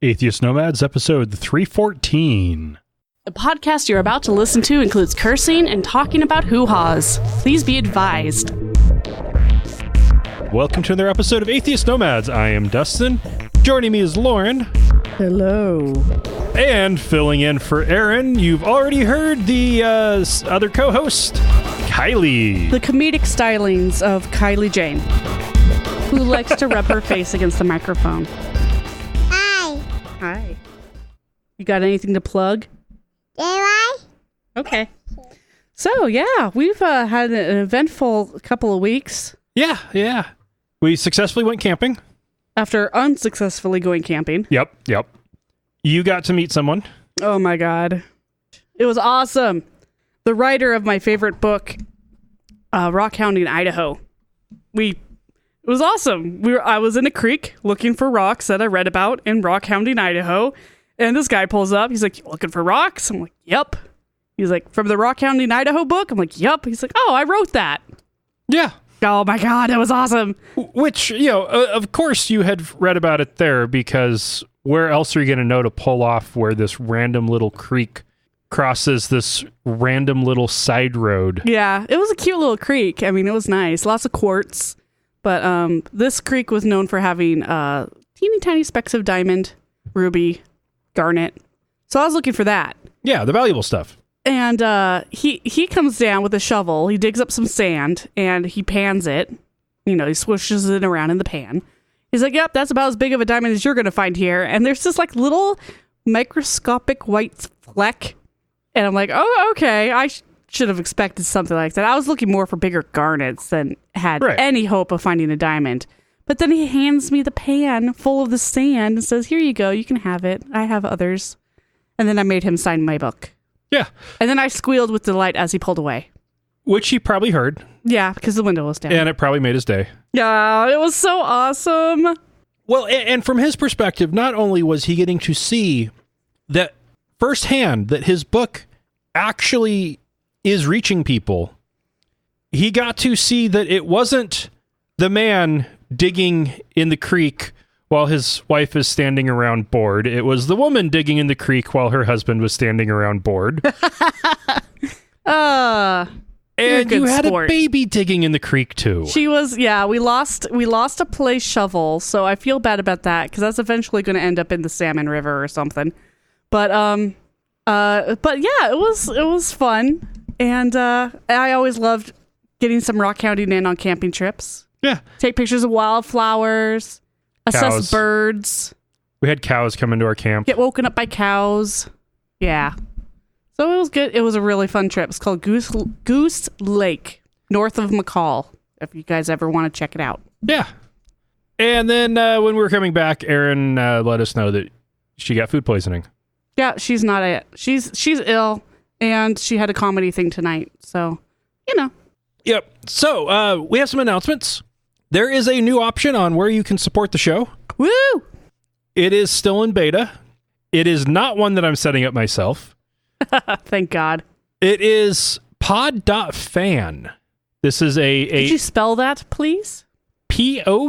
Atheist Nomads, episode 314. The podcast you're about to listen to includes cursing and talking about hoo-haws. Please be advised. Welcome to another episode of Atheist Nomads. I am Dustin. Joining me is Lauren. Hello. And filling in for Aaron, you've already heard the other co-host, Kylie. The comedic stylings of Kylie Jane, who likes to rub her face against the microphone. Hi. You got anything to plug? Okay. So, yeah, we've had an eventful couple of weeks. Yeah. We successfully went camping. After unsuccessfully going camping. Yep. You got to meet someone. Oh, my God. It was awesome. The writer of my favorite book, Rock Hounding Idaho. It was awesome. I was in a creek looking for rocks that I read about in Rock Hounding, Idaho. And this guy pulls up. He's like, "You looking for rocks?" I'm like, "Yep." He's like, "From the Rock Hounding, Idaho book?" I'm like, "Yep." He's like, "Oh, I wrote that." Yeah. Oh my God, it was awesome. Which, of course you had read about it there, because where else are you going to know to pull off where this random little creek crosses this random little side road? Yeah, it was a cute little creek. I mean, it was nice. Lots of quartz. But this creek was known for having teeny tiny specks of diamond, ruby, garnet. So I was looking for that. Yeah, the valuable stuff. And he comes down with a shovel. He digs up some sand and he pans it. He swishes it around in the pan. He's like, "Yep, that's about as big of a diamond as you're going to find here." And there's this like little microscopic white fleck. And I'm like, "Oh, okay. I should have expected something like that." I was looking more for bigger garnets than had any hope of finding a diamond. But then he hands me the pan full of the sand and says, "Here you go. You can have it. I have others." And then I made him sign my book. Yeah. And then I squealed with delight as he pulled away. Which he probably heard. Yeah, because the window was down. And it probably made his day. Yeah, it was so awesome. Well, and from his perspective, not only was he getting to see that firsthand that his book actually is reaching people, he got to see that it wasn't the man digging in the creek while his wife is standing around bored. It was the woman digging in the creek while her husband was standing around bored. And you had a baby digging in the creek too. She was, yeah, we lost a play shovel, so I feel bad about that because that's eventually going to end up in the Salmon River or something. But yeah, it was fun. And I always loved getting some rock hounding in on camping trips. Yeah. Take pictures of wildflowers, assess birds. We had cows come into our camp. Get woken up by cows. Yeah. So it was good. It was a really fun trip. It's called Goose Lake, north of McCall, if you guys ever want to check it out. Yeah. And then when we were coming back, Erin let us know that she got food poisoning. Yeah, she's not it. She's ill, and she had a comedy thing tonight. So, Yep. So we have some announcements. There is a new option on where you can support the show. Woo! It is still in beta. It is not one that I'm setting up myself. Thank God. It is pod.fan. This is Could you spell that, please? pod.fan.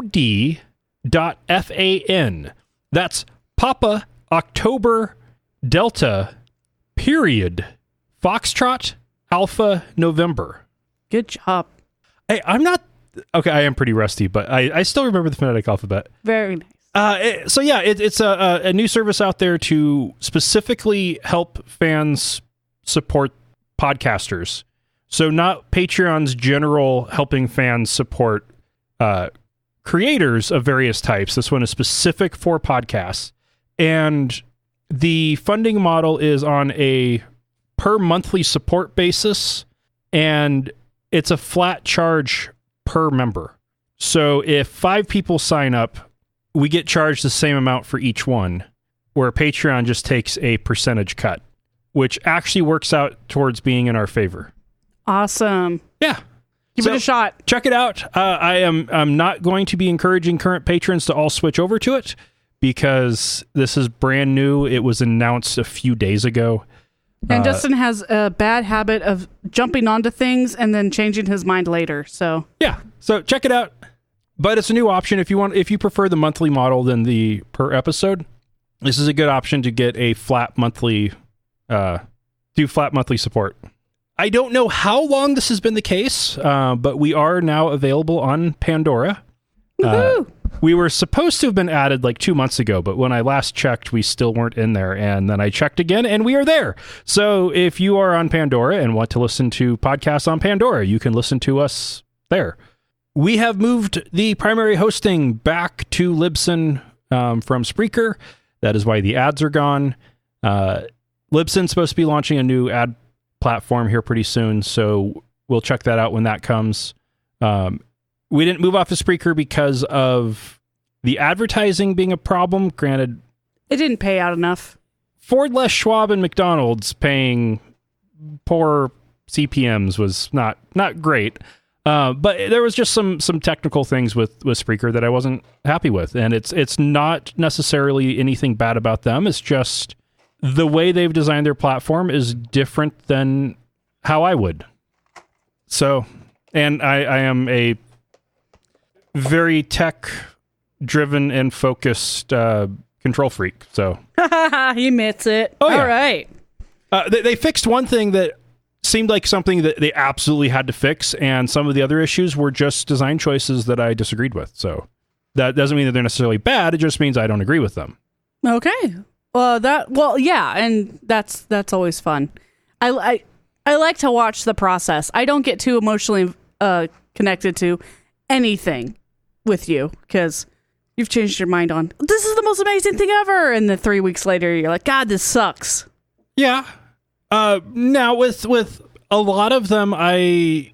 That's Papa October Delta period Foxtrot Alpha November. Good job. Hey, I am pretty rusty, but I still remember the phonetic alphabet. Very nice. So yeah, it's a new service out there to specifically help fans support podcasters. So not Patreon's general helping fans support creators of various types. This one is specific for podcasts. And the funding model is on a per monthly support basis, and it's a flat charge per member. So if 5 people sign up, we get charged the same amount for each one, where Patreon just takes a percentage cut, which actually works out towards being in our favor. Awesome. Yeah. Give it a shot. Check it out. I'm not going to be encouraging current patrons to all switch over to it because this is brand new. It was announced a few days ago. And Dustin has a bad habit of jumping onto things and then changing his mind later. So yeah. So check it out. But it's a new option if you prefer the monthly model than the per episode. this is a good option to get a flat monthly support. I don't know how long this has been the case, but we are now available on Pandora. We were supposed to have been added like 2 months ago, but when I last checked, we still weren't in there. And then I checked again, and we are there. So if you are on Pandora and want to listen to podcasts on Pandora, you can listen to us there. We have moved the primary hosting back to Libsyn from Spreaker. That is why the ads are gone. Libsyn's supposed to be launching a new ad platform here pretty soon, so we'll check that out when that comes. We didn't move off the Spreaker because of the advertising being a problem. Granted, it didn't pay out enough. Ford, Les Schwab, and McDonald's paying poor CPMs was not great. But there was just some technical things with Spreaker that I wasn't happy with, and it's not necessarily anything bad about them. It's just the way they've designed their platform is different than how I would. So, and I am a very tech-driven and focused control freak. So he admits it. Oh, yeah. All right. They fixed one thing that seemed like something that they absolutely had to fix, and some of the other issues were just design choices that I disagreed with. So that doesn't mean that they're necessarily bad. It just means I don't agree with them. Okay. Yeah, and that's always fun. I like to watch the process. I don't get too emotionally connected to anything with you because you've changed your mind on this is the most amazing thing ever, and then 3 weeks later you're like, God, this sucks. Yeah. Now with a lot of them, I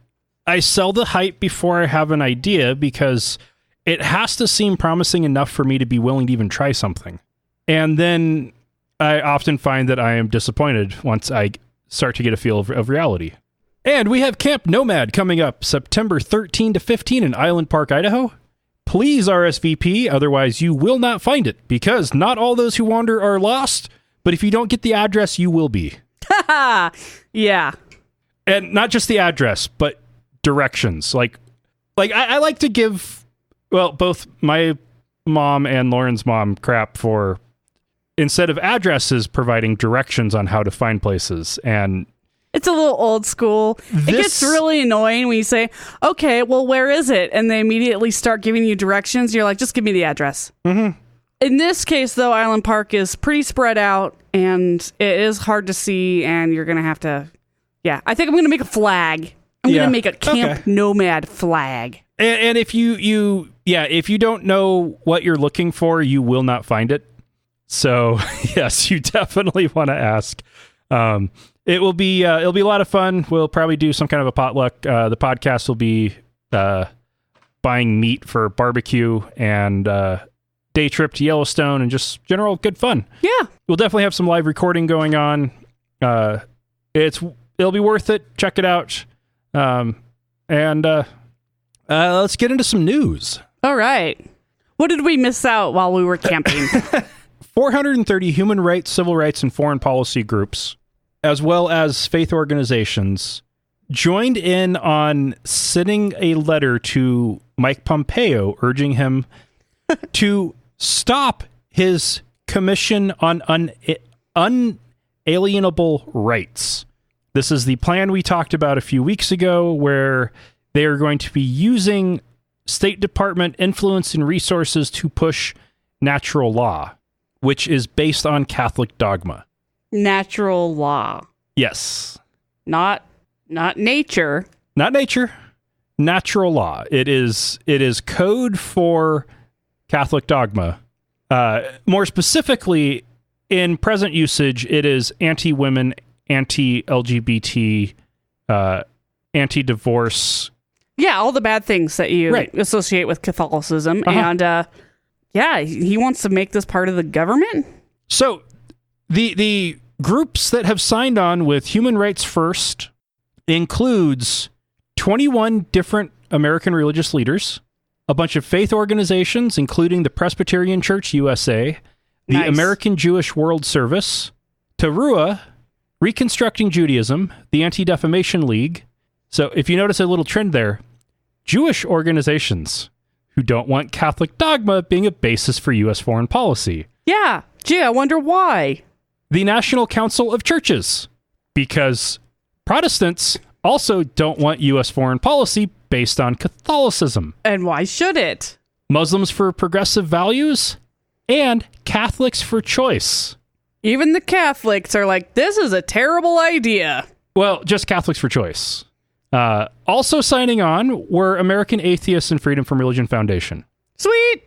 sell the hype before I have an idea because it has to seem promising enough for me to be willing to even try something. And then I often find that I am disappointed once I start to get a feel of reality. And we have Camp Nomad coming up September 13 to 15 in Island Park, Idaho. Please RSVP, otherwise you will not find it, because not all those who wander are lost, but if you don't get the address, you will be. Yeah. And not just the address, but directions. Like I like to give, well, both my mom and Lauren's mom crap for, instead of addresses, providing directions on how to find places. And it's a little old school. It gets really annoying when you say, okay, well, where is it? And they immediately start giving you directions. You're like, just give me the address. Mm-hmm. In this case, though, Island Park is pretty spread out, and it is hard to see, and you're going to have to... Yeah, I think I'm going to make a flag. I'm going to make a Camp Nomad flag. And if if you don't know what you're looking for, you will not find it. So, yes, you definitely want to ask. It'll be a lot of fun. We'll probably do some kind of a potluck. The podcast will be buying meat for barbecue and day trip to Yellowstone and just general good fun. Yeah. We'll definitely have some live recording going on. It'll be worth it. Check it out. And let's get into some news. All right. What did we miss out while we were camping? 430 human rights, civil rights, and foreign policy groups, as well as faith organizations, joined in on sending a letter to Mike Pompeo urging him to stop his Commission on Unalienable Rights. This is the plan we talked about a few weeks ago, where they are going to be using State Department influence and resources to push natural law, which is based on Catholic dogma. Natural law. Yes. Not nature. Not nature. Natural law. It is code for Catholic dogma. More specifically, in present usage, it is anti-women, anti-LGBT, anti-divorce. Yeah, all the bad things that you associate with Catholicism. Uh-huh. And he wants to make this part of the government. So the groups that have signed on with Human Rights First includes 21 different American religious leaders, a bunch of faith organizations, including the Presbyterian Church USA, the American Jewish World Service, Teruah, Reconstructing Judaism, the Anti-Defamation League. So if you notice a little trend there, Jewish organizations who don't want Catholic dogma being a basis for U.S. foreign policy. Yeah. Gee, I wonder why. The National Council of Churches, because Protestants also don't want U.S. foreign policy based on Catholicism. And why should it? Muslims for progressive values, and Catholics for choice. Even the Catholics are like, this is a terrible idea. Well, just Catholics for choice. Also signing on were American Atheists and Freedom from Religion Foundation. Sweet.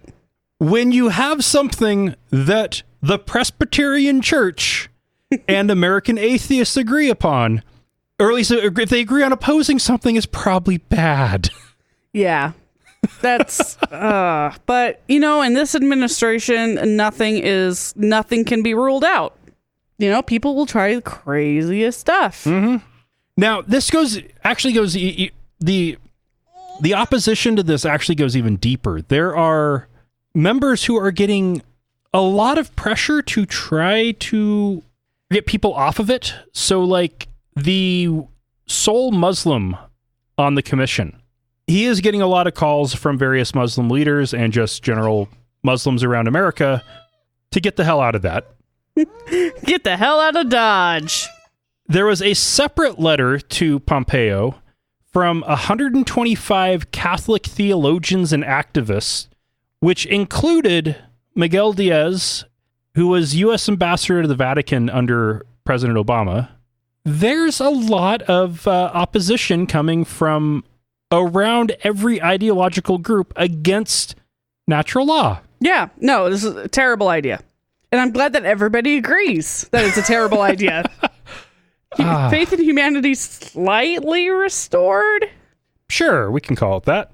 When you have something that the Presbyterian Church and American Atheists agree upon, or at least if they agree on opposing something, is probably bad. Yeah. That's, but, you know, in this administration, nothing can be ruled out. You know, people will try the craziest stuff. Mm-hmm. Now, this actually goes, the opposition to this actually goes even deeper. There are members who are getting a lot of pressure to try to get people off of it. So, like, the sole Muslim on the commission, he is getting a lot of calls from various Muslim leaders and just general Muslims around America to get the hell out of that. Get the hell out of Dodge. There was a separate letter to Pompeo from 125 Catholic theologians and activists, which included Miguel Diaz, who was U.S. ambassador to the Vatican under President Obama. There's a lot of opposition coming from around every ideological group against natural law. Yeah, no, this is a terrible idea. And I'm glad that everybody agrees that it's a terrible idea. Faith in humanity slightly restored? Sure, we can call it that.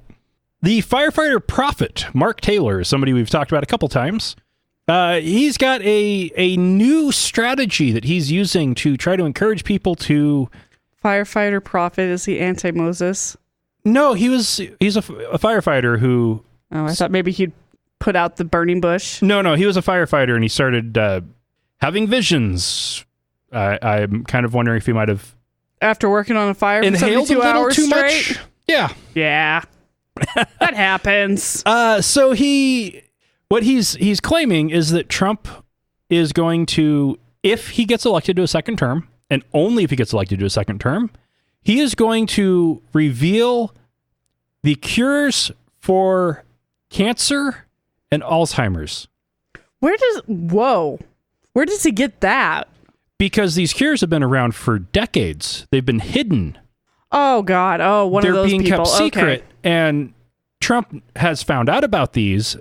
The firefighter prophet, Mark Taylor, somebody we've talked about a couple times. He's got a new strategy that he's using to try to encourage people to... Firefighter prophet, is he anti-Moses? No, he's a firefighter who... Oh, I thought maybe he'd put out the burning bush. No, he was a firefighter and he started having visions. I'm kind of wondering if he might have... After working on a fire for 72 hours too straight? Much? Yeah. Yeah. That happens. So what he's claiming is that Trump is going to, if he gets elected to a second term, and only if he gets elected to a second term, he is going to reveal the cures for cancer and Alzheimer's. Where does he get that? Because these cures have been around for decades. They've been hidden. Oh, God. Oh, one of those people. They're being kept secret. Okay. And Trump has found out about these,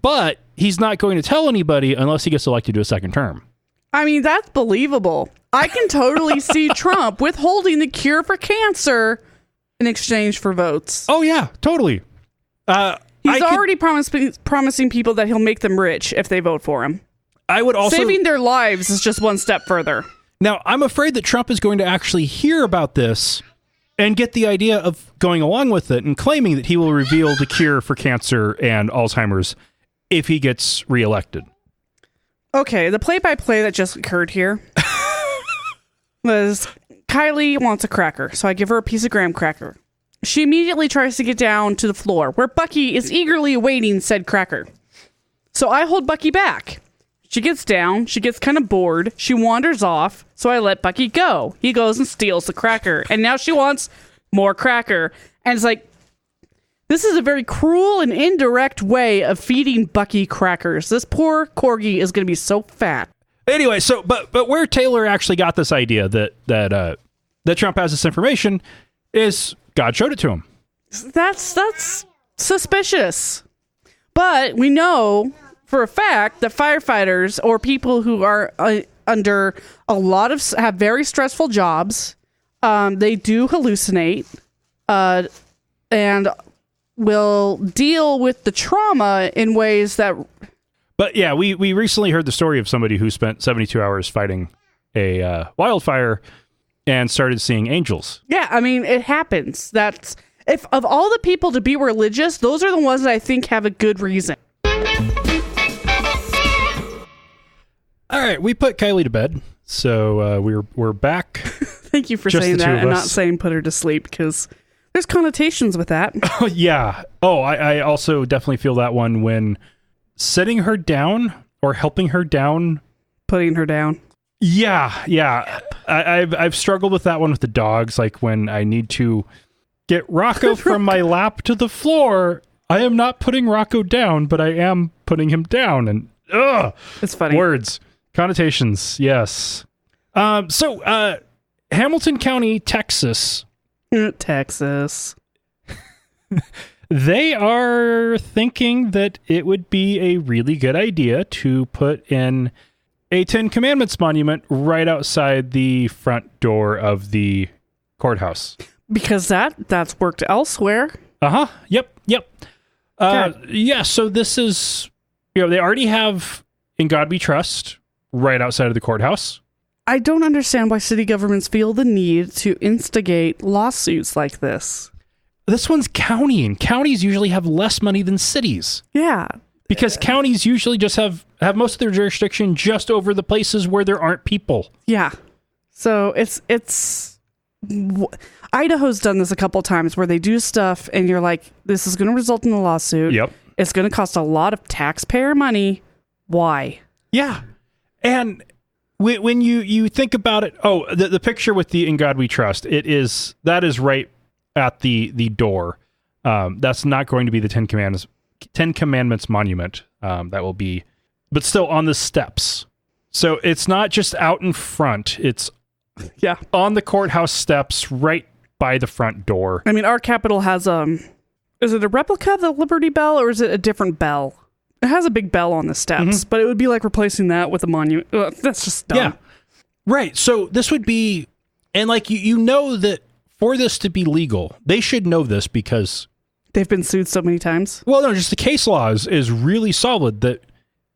but he's not going to tell anybody unless he gets elected to a second term. I mean, that's believable. I can totally see Trump withholding the cure for cancer in exchange for votes. Oh, yeah, totally. He's already promising people that he'll make them rich if they vote for him. I would also... Saving their lives is just one step further. Now, I'm afraid that Trump is going to actually hear about this and get the idea of going along with it and claiming that he will reveal the cure for cancer and Alzheimer's if he gets reelected. Okay, the play-by-play that just occurred here was Kylie wants a cracker, so I give her a piece of graham cracker. She immediately tries to get down to the floor, where Bucky is eagerly awaiting said cracker. So I hold Bucky back. She gets down, she gets kind of bored, she wanders off, so I let Bucky go. He goes and steals the cracker, and now she wants more cracker. And it's like, this is a very cruel and indirect way of feeding Bucky crackers. This poor corgi is going to be so fat. Anyway, so but where Taylor actually got this idea that Trump has this information is God showed it to him. That's suspicious. But we know for a fact that firefighters or people who are under a lot of have very stressful jobs, they do hallucinate, and will deal with the trauma in ways that... But yeah, we recently heard the story of somebody who spent 72 hours fighting a wildfire and started seeing angels. Yeah, I mean, it happens. That's... If of all the people to be religious, those are the ones that I think have a good reason. All right, we put Kylie to bed, so we're back. Thank you for saying that and not saying put her to sleep, because There's connotations with that. Oh, yeah. Oh, I also definitely feel that one when setting her down or helping her down. Putting her down. Yeah. Yep. I've struggled with that one with the dogs. Like when I need to get Rocco from my lap to the floor, I am not putting Rocco down, but I am putting him down. And it's funny. Words, connotations. Yes. So Hamilton County, Texas. Texas. They are thinking that it would be a really good idea to put in a Ten Commandments monument right outside the front door of the courthouse. Because that's worked elsewhere. Uh-huh. Yep. Yeah, so this is, they already have In God We Trust right outside of the courthouse. I don't understand why city governments feel the need to instigate lawsuits like this. This one's county, and counties usually have less money than cities. Yeah. Because counties usually just have most of their jurisdiction just over the places where there aren't people. Yeah. So Idaho's done this a couple times where they do stuff and you're like, this is going to result in a lawsuit. Yep. It's going to cost a lot of taxpayer money. Why? Yeah. And when you think about it, the picture with the In God We Trust, that is right at the door. That's not going to be the Ten Commandments monument. That will be, but still on the steps. So it's not just out in front. It's on the courthouse steps right by the front door. I mean, our Capitol has, is it a replica of the Liberty Bell or is it a different bell? It has a big bell on the steps, but it would be like replacing that with a monument. That's just dumb. Yeah. Right. So this would be, and like, you know that for this to be legal, they should know this because they've been sued so many times. Well, no, just the case law is really solid that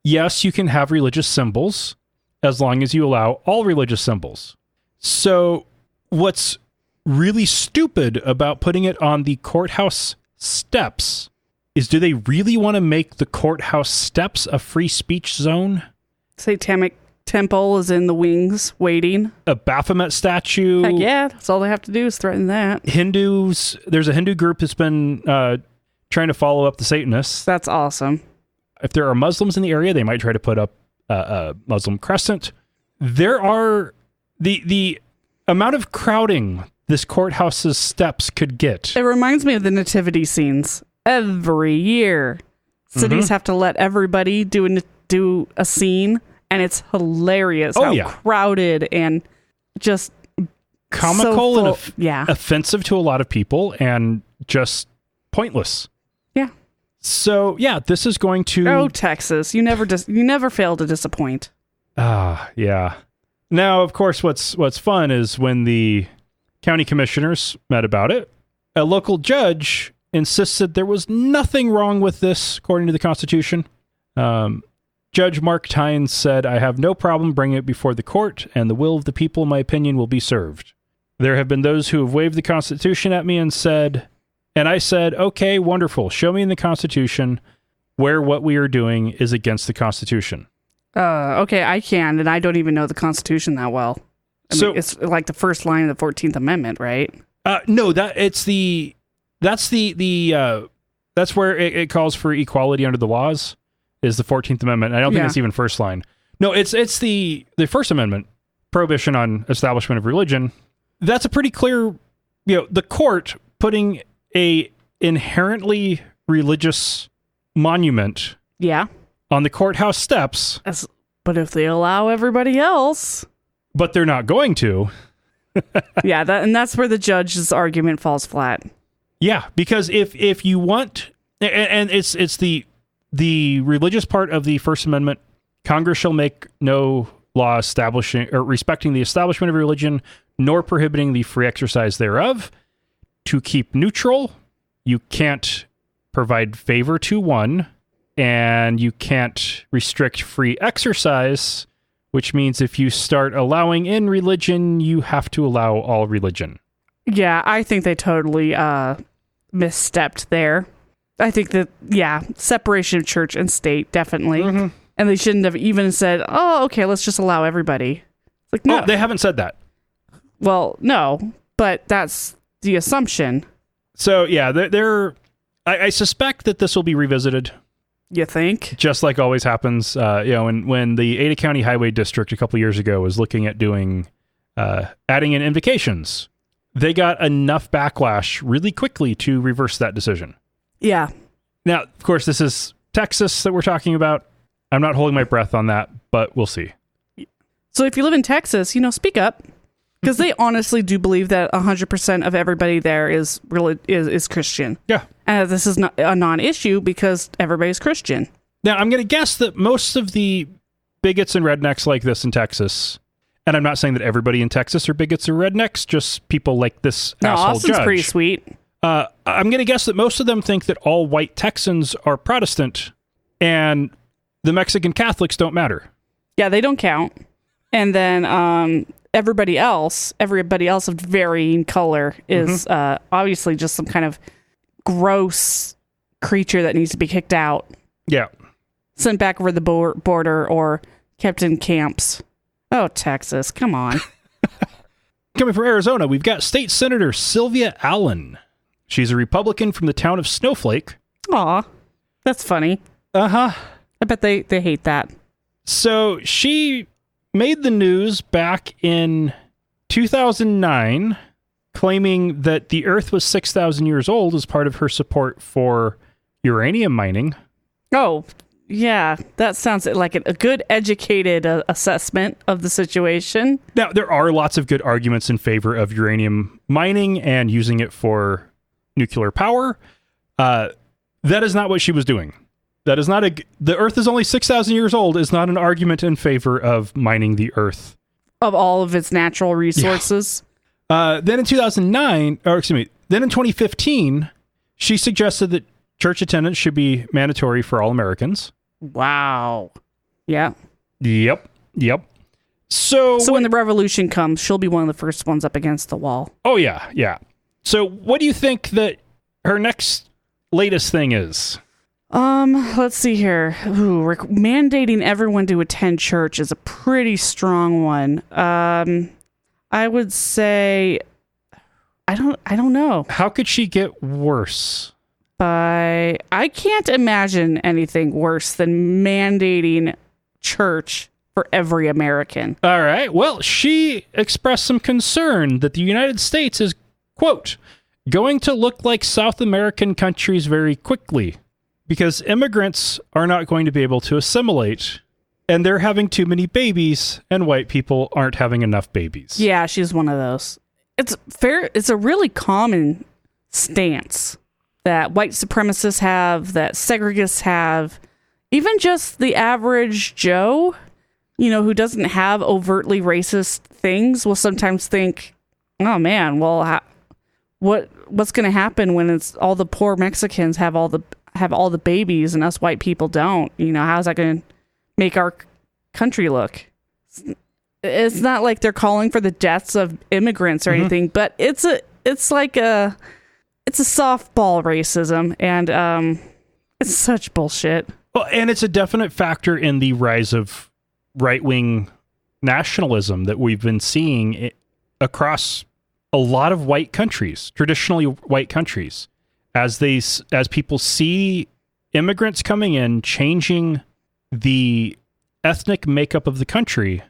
yes, you can have religious symbols as long as you allow all religious symbols. So what's really stupid about putting it on the courthouse steps is, do they really want to make the courthouse steps a free speech zone? Satanic temple is in the wings waiting. A Baphomet statue. Heck yeah, that's all they have to do is threaten that. Hindus, there's a Hindu group that's been trying to follow up the Satanists. That's awesome. If there are Muslims in the area, they might try to put up a Muslim crescent. There are the amount of crowding this courthouse's steps could get. It reminds me of the nativity scenes. Every year, cities have to let everybody do a scene, and it's hilarious how crowded and just comical so and offensive to a lot of people and just pointless. Yeah. So, this is going to... Oh, Texas. You never fail to disappoint. Yeah. Now, of course, what's fun is when the county commissioners met about it, a local judge insisted there was nothing wrong with this, according to the Constitution. Judge Mark Tynes said, "I have no problem bringing it before the court, and the will of the people, in my opinion, will be served. There have been those who have waved the Constitution at me and I said, okay, wonderful. Show me in the Constitution where what we are doing is against the Constitution." Okay, I can, and I don't even know the Constitution that well. I mean, it's like the first line of the 14th Amendment, right? No, that's where it calls for equality under the laws, is the 14th Amendment. I don't think it's even first line. No, it's the First Amendment, prohibition on establishment of religion. That's a pretty clear, the court putting a inherently religious monument on the courthouse steps. But if they allow everybody else. But they're not going to. And that's where the judge's argument falls flat. Yeah, because if you want, and it's the religious part of the First Amendment, Congress shall make no law establishing or respecting the establishment of religion, nor prohibiting the free exercise thereof. To keep neutral, you can't provide favor to one, and you can't restrict free exercise, which means if you start allowing in religion, you have to allow all religion. Yeah, I think they totally misstepped there. I think that, separation of church and state, definitely. Mm-hmm. And they shouldn't have even said, oh, okay, let's just allow everybody. Like, no. Oh, they haven't said that. Well, no, but that's the assumption. So yeah, I suspect that this will be revisited. You think? Just like always happens, when the Ada County Highway District a couple years ago was looking at doing adding in invocations, they got enough backlash really quickly to reverse that decision. Yeah. Now, of course, this is Texas that we're talking about. I'm not holding my breath on that, but we'll see. So if you live in Texas, speak up, because they honestly do believe that 100% of everybody there is Christian. Yeah. And this is not a non-issue because everybody's Christian. Now, I'm going to guess that most of the bigots and rednecks like this in Texas, and I'm not saying that everybody in Texas are bigots or rednecks, just people like this asshole Austin's judge. pretty sweet. I'm going to guess that most of them think that all white Texans are Protestant and the Mexican Catholics don't matter. Yeah, they don't count. And then everybody else of varying color is obviously just some kind of gross creature that needs to be kicked out. Yeah. Sent back over the border or kept in camps. Oh, Texas, come on. Coming from Arizona, we've got State Senator Sylvia Allen. She's a Republican from the town of Snowflake. Aw, that's funny. Uh-huh. I bet they hate that. So she made the news back in 2009, claiming that the Earth was 6,000 years old as part of her support for uranium mining. Oh, yeah. That sounds like a good educated assessment of the situation. Now, there are lots of good arguments in favor of uranium mining and using it for nuclear power. That is not what she was doing. That is not the Earth is only 6,000 years old is not an argument in favor of mining the Earth. Of all of its natural resources. Yeah. Then in 2015, she suggested that church attendance should be mandatory for all Americans. Wow. Yeah. Yep. So when the revolution comes, she'll be one of the first ones up against the wall. Oh, yeah. So what do you think that her next latest thing is? Let's see here. Ooh, mandating everyone to attend church is a pretty strong one. I would say, I don't know. How could she get worse? I can't imagine anything worse than mandating church for every American. All right. Well, she expressed some concern that the United States is, quote, going to look like South American countries very quickly because immigrants are not going to be able to assimilate and they're having too many babies and white people aren't having enough babies. Yeah, she's one of those. It's fair. It's a really common stance that white supremacists have, that segregatists have, even just the average Joe, who doesn't have overtly racist things will sometimes think, oh man, well, what's going to happen when it's all the poor Mexicans have all the babies and us white people don't? How's that going to make our country look? It's not like they're calling for the deaths of immigrants or anything, but it's a softball racism, and it's such bullshit. Well, and it's a definite factor in the rise of right-wing nationalism that we've been seeing across a lot of white countries, traditionally white countries, as people see immigrants coming in, changing the ethnic makeup of the country,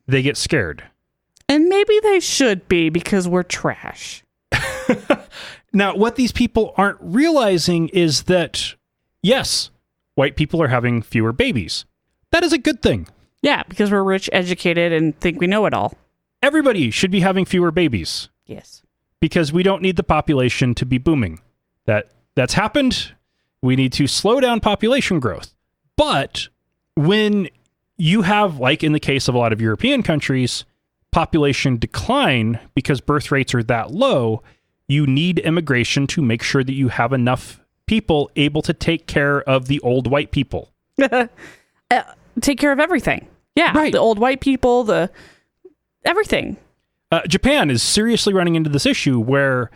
they get scared. And maybe they should be, because we're trash. Now, what these people aren't realizing is that, yes, white people are having fewer babies. That is a good thing. Yeah, because we're rich, educated, and think we know it all. Everybody should be having fewer babies. Yes. Because we don't need the population to be booming. That's happened. We need to slow down population growth. But when you have, like in the case of a lot of European countries, population decline because birth rates are that low, you need immigration to make sure that you have enough people able to take care of the old white people. Take care of everything. Yeah. Right. The old white people, everything. Japan is seriously running into this issue where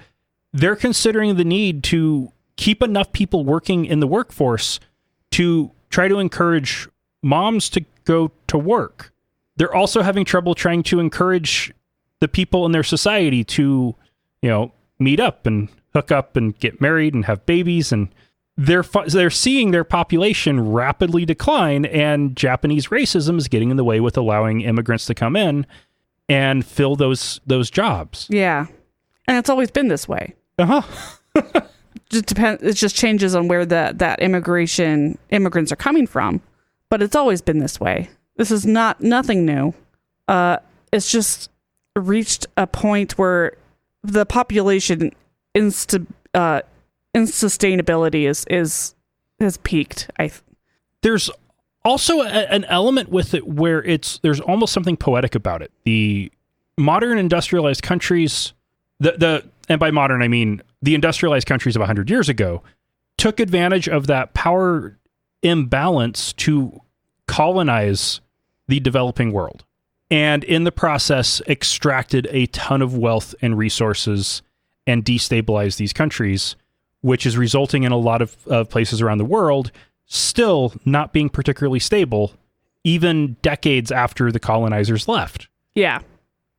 they're considering the need to keep enough people working in the workforce to try to encourage moms to go to work. They're also having trouble trying to encourage the people in their society to, meet up and hook up and get married and have babies, and they're seeing their population rapidly decline, and Japanese racism is getting in the way with allowing immigrants to come in and fill those jobs. Yeah. And it's always been this way. Just depends. It just changes on where that immigrants are coming from, but it's always been this way. This is nothing new. It's just reached a point where the population insustainability has peaked. There's also an element with it where there's almost something poetic about it. The modern industrialized countries, and by modern I mean the industrialized countries of 100 years ago, took advantage of that power imbalance to colonize the developing world, and in the process extracted a ton of wealth and resources and destabilized these countries, which is resulting in a lot of places around the world still not being particularly stable, even decades after the colonizers left. Yeah.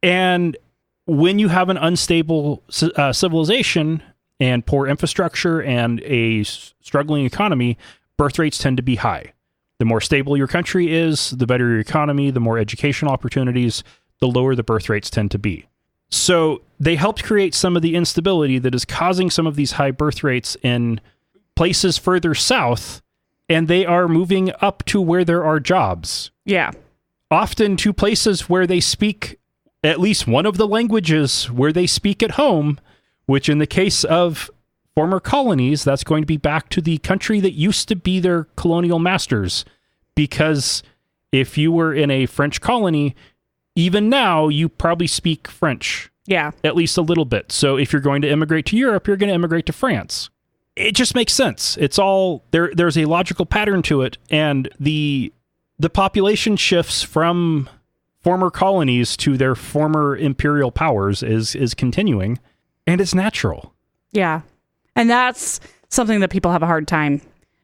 And when you have an unstable civilization and poor infrastructure and a struggling economy, birth rates tend to be high. The more stable your country is, the better your economy, the more educational opportunities, the lower the birth rates tend to be. So they helped create some of the instability that is causing some of these high birth rates in places further south, and they are moving up to where there are jobs. Yeah. Often to places where they speak at least one of the languages where they speak at home, which in the case of former colonies, that's going to be back to the country that used to be their colonial masters. Because if you were in a French colony, even now, you probably speak French. Yeah. At least a little bit. So if you're going to immigrate to Europe, you're going to immigrate to France. It just makes sense. It's all there's a logical pattern to it. And the population shifts from former colonies to their former imperial powers is continuing, and it's natural. Yeah. And that's something that people have a hard time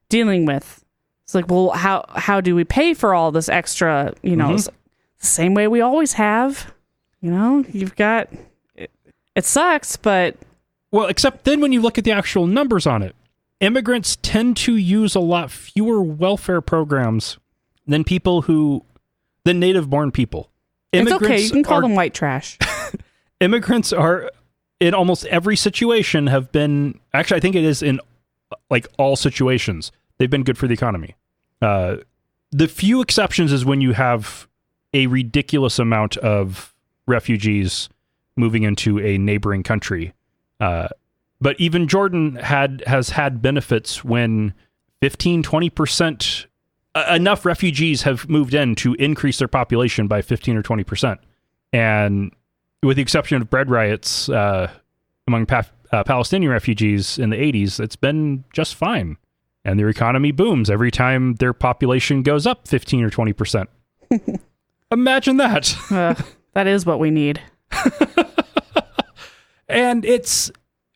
dealing with. It's like, well, how do we pay for all this extra, the same way we always have? You've got, it sucks, but... Well, except then when you look at the actual numbers on it, immigrants tend to use a lot fewer welfare programs than native-born people. It's okay, you can call them white trash. Immigrants are, in almost every situation, have been... Actually, I think it is in all situations. They've been good for the economy. The few exceptions is when you have a ridiculous amount of refugees moving into a neighboring country. But even Jordan has had benefits when 15-20%, enough refugees have moved in to increase their population by 15 or 20%. And with the exception of bread riots among Palestinian refugees in the 80s, it's been just fine. And their economy booms every time their population goes up 15 or 20%. Imagine that. That is what we need. And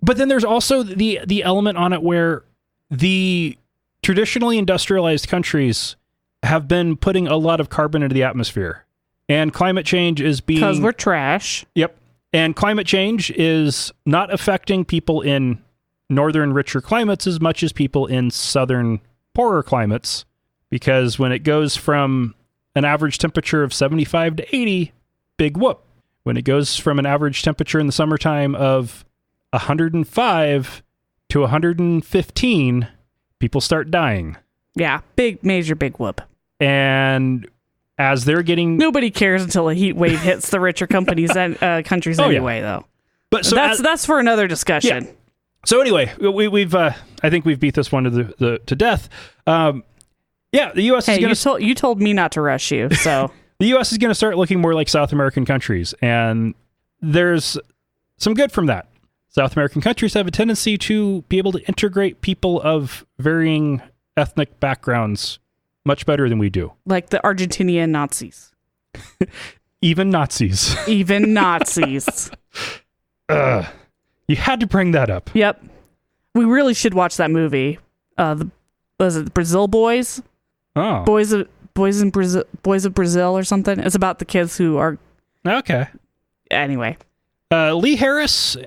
but then there's also the element on it where the traditionally industrialized countries have been putting a lot of carbon into the atmosphere. And climate change is being... Because we're trash. Yep. And climate change is not affecting people in northern, richer climates as much as people in southern, poorer climates. Because when it goes from an average temperature of 75 to 80, big whoop. When it goes from an average temperature in the summertime of 105 to 115, people start dying. Yeah, major big whoop. And as they're getting... Nobody cares until a heat wave hits the richer countries anyway, though. But so that's for another discussion. Yeah. So anyway, we've I think we've beat this one to death. The U.S. is going to... You told me not to rush you, so... The U.S. is going to start looking more like South American countries, and there's some good from that. South American countries have a tendency to be able to integrate people of varying ethnic backgrounds much better than we do. Like the Argentinian Nazis. Even Nazis. Even Nazis. You had to bring that up. Yep. We really should watch that movie. Was it Brazil Boys? Oh. Boys of Brazil or something. It's about the kids who are... Okay. Anyway. Lee Harris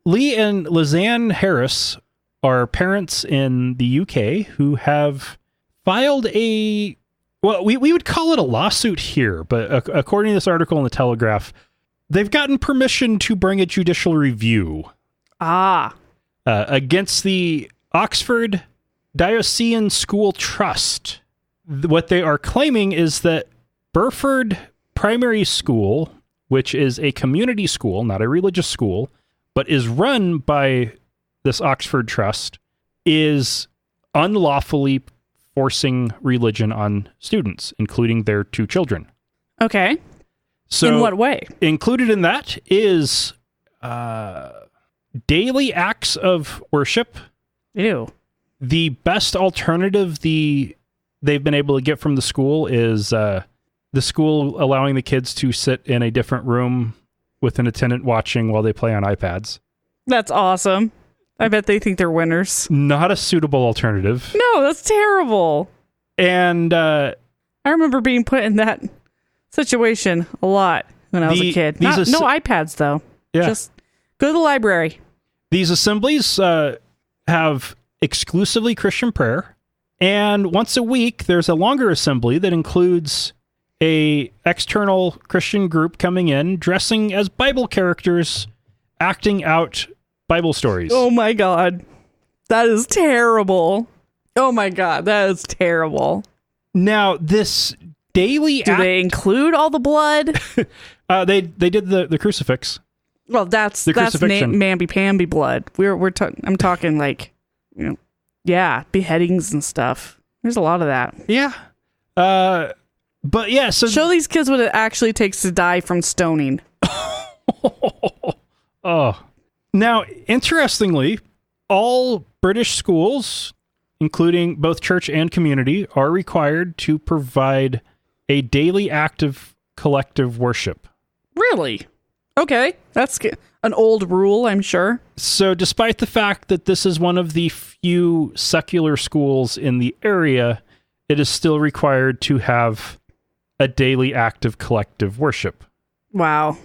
Lee and Lizanne Harris are parents in the UK who have filed we would call it a lawsuit here, but according to this article in the Telegraph, they've gotten permission to bring a judicial review against the Oxford Diocesan School Trust. What they are claiming is that Burford Primary School, which is a community school, not a religious school, but is run by this Oxford Trust, is unlawfully forcing religion on students, including their 2 children. Okay. So in what way? Included in that is daily acts of worship. Ew. The best alternative they've been able to get from the school is the school allowing the kids to sit in a different room with an attendant watching while they play on iPads. That's awesome. I bet they think they're winners. Not a suitable alternative. No, that's terrible. And I remember being put in that situation a lot when I was a kid. No iPads, though. Yeah. Just go to the library. These assemblies have exclusively Christian prayer. And once a week, there's a longer assembly that includes a external Christian group coming in, dressing as Bible characters, acting out Bible stories. Oh my God. That is terrible. Oh my God. That is terrible. Now, this daily Do they include all the blood? They did the crucifix. Well, that's mamby-pamby blood. I'm talking like, beheadings and stuff. There's a lot of that. Yeah. But yeah, so show these kids what it actually takes to die from stoning. Oh. Now, interestingly, all British schools, including both church and community, are required to provide a daily act of collective worship. Really? Okay. That's an old rule, I'm sure. So despite the fact that this is one of the few secular schools in the area, it is still required to have a daily act of collective worship. Wow.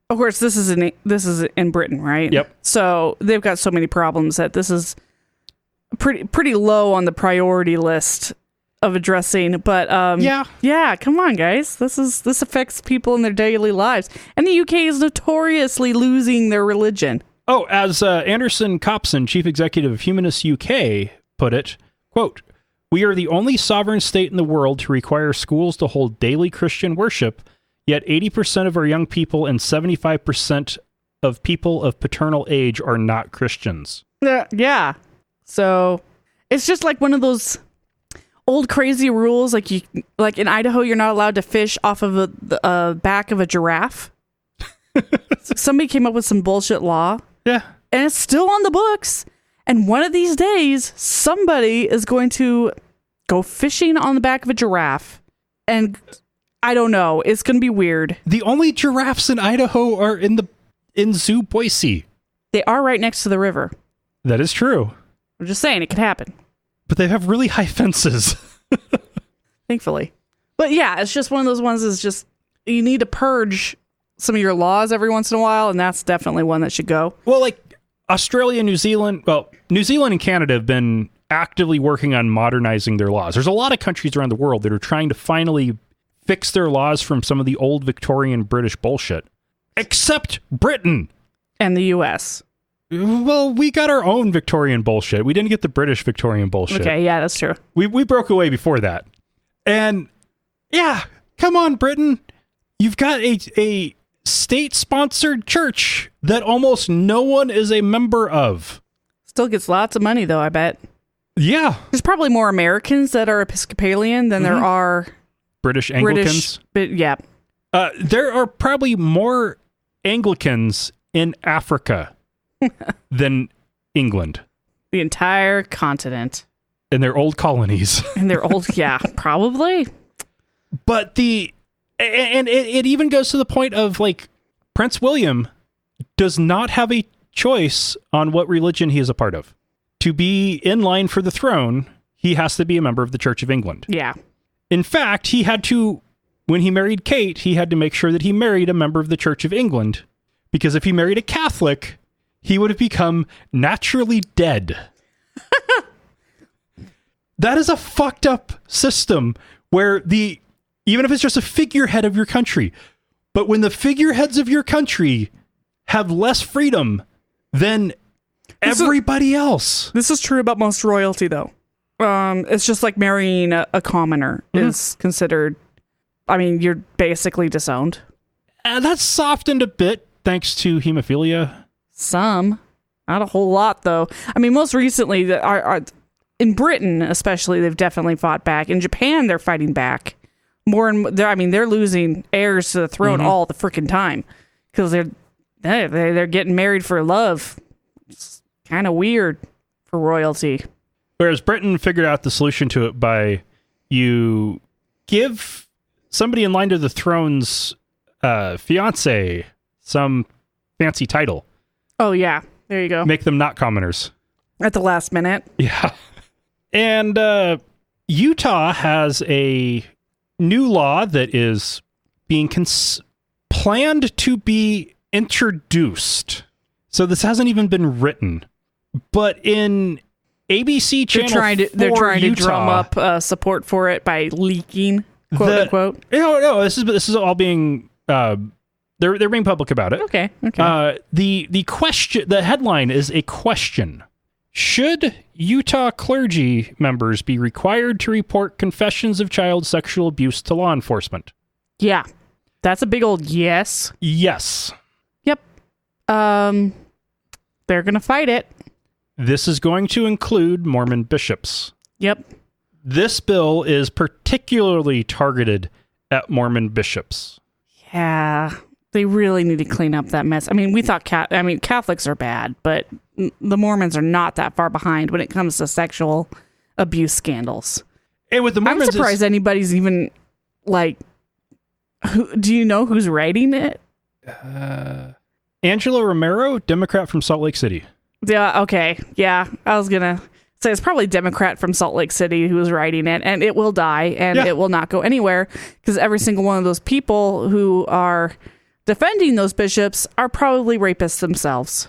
Of course, this is in Britain, right? Yep. So they've got so many problems that this is pretty low on the priority list of addressing. But yeah, come on, guys. This affects people in their daily lives, and the UK is notoriously losing their religion. Oh, as Anderson Copson, chief executive of Humanists UK, put it, quote, "We are the only sovereign state in the world to require schools to hold daily Christian worship. Yet 80% of our young people and 75% of people of paternal age are not Christians." Yeah. So it's just like one of those old crazy rules. Like in Idaho, you're not allowed to fish off of the back of a giraffe. Somebody came up with some bullshit law. Yeah. And it's still on the books. And one of these days, somebody is going to go fishing on the back of a giraffe. And I don't know. It's going to be weird. The only giraffes in Idaho are in Zoo Boise. They are right next to the river. That is true. I'm just saying it could happen. But they have really high fences. Thankfully. But yeah, it's just one of those ones is just, you need to purge some of your laws every once in a while, and that's definitely one that should go. Well, like Australia, New Zealand and Canada have been actively working on modernizing their laws. There's a lot of countries around the world that are trying to finally fix their laws from some of the old Victorian British bullshit. Except Britain. And the US. Well, we got our own Victorian bullshit. We didn't get the British Victorian bullshit. Okay, yeah, that's true. We broke away before that. And yeah, come on, Britain. You've got a state-sponsored church that almost no one is a member of. Still gets lots of money, though, I bet. Yeah. There's probably more Americans that are Episcopalian than there are British Anglicans. Yeah. There are probably more Anglicans in Africa than England. The entire continent. In their old colonies. Yeah, probably. But it even goes to the point of, like, Prince William does not have a choice on what religion he is a part of. To be in line for the throne, he has to be a member of the Church of England. Yeah. In fact, when he married Kate, he had to make sure that he married a member of the Church of England, because if he married a Catholic, he would have become naturally dead. That is a fucked up system where even if it's just a figurehead of your country, but when the figureheads of your country have less freedom than everybody else. This is true about most royalty, though. It's just like marrying a commoner is considered, I mean, you're basically disowned. That's softened a bit thanks to hemophilia. Some. Not a whole lot, though. I mean, most recently, in Britain, especially, they've definitely fought back. In Japan, they're fighting back. They're losing heirs to the throne all the freaking time because they're getting married for love. It's kind of weird for royalty. Whereas Britain figured out the solution to it by you give somebody in line to the throne's fiance some fancy title. Oh, yeah. There you go. Make them not commoners. At the last minute. Yeah. And Utah has a new law that is being planned to be introduced. So this hasn't even been written. But in ABC Channel they're trying to drum up support for it by leaking, quote unquote. No, this is all being they're being public about it. Okay. The headline is a question. Should Utah clergy members be required to report confessions of child sexual abuse to law enforcement? Yeah. That's a big old yes. Yes. Yep. They're going to fight it. This is going to include Mormon bishops. Yep. This bill is particularly targeted at Mormon bishops. Yeah. They really need to clean up that mess. I mean, we thought Catholics are bad, but the Mormons are not that far behind when it comes to sexual abuse scandals. And with the Mormons, I'm surprised anybody's even like. Do you know who's writing it? Angela Romero, Democrat from Salt Lake City. Yeah. Okay. Yeah, I was gonna say it's probably Democrat from Salt Lake City who is writing it, and it will die, and it will not go anywhere because every single one of those people who are defending those bishops are probably rapists themselves.